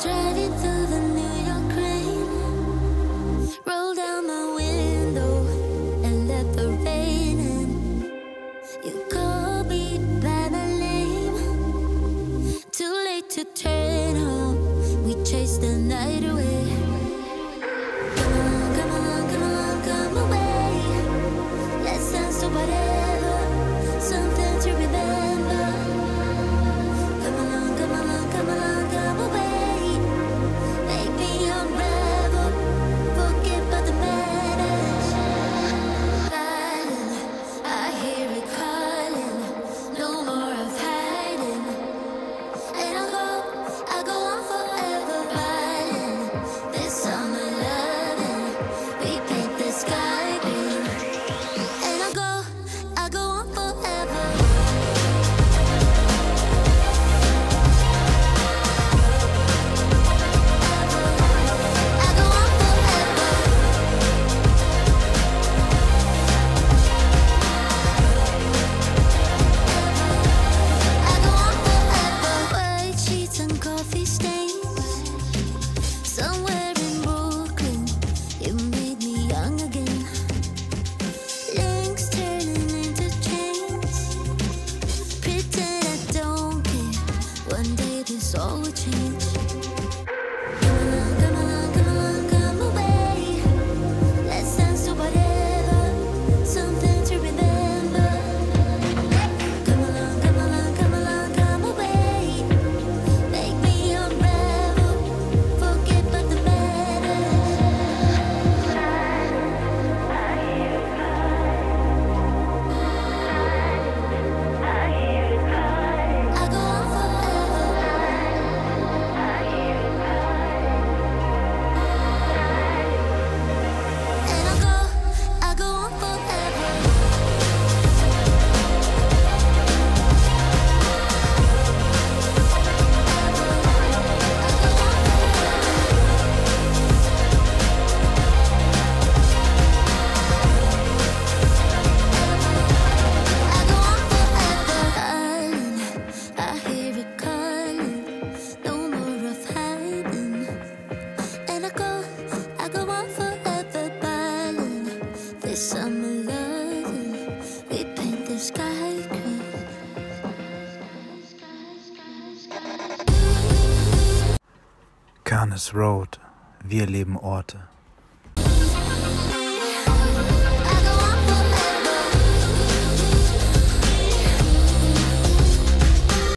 Driving through the New York rain, roll down my window and let the rain in. You call me by my name, too late to turn home. We chase the night away. Come on, come on, come on, come away. Let's dance to whatever, something to remember. Come along, come along, come along, come away. Make me unravel, forget about the madness. Darling, I hear it calling, no more of hiding. And I'll go on forever, riding this summer loving. We paint the sky green. And I'll go on forever. I go on forever. I go on forever. White sheets and coffee stains. Somewhere in Brooklyn, you made me young again. Links turning into chains. Pretend I don't care. One day this all will change. Come along, come along, come along, come away. Let's dance to whatever, something to remember. Come along, come along, come along, come away. Make me unravel, forget about the madness. I hear it crying. I go on forever. I hear it crying. And I'll go on forever. I go on forever. Darling, I hear it calling, no more of hiding. And I go on forever, darling. This summer loving, we paint the sky green. 𝗏𝗏𝗏𝗏, wir leben Orte.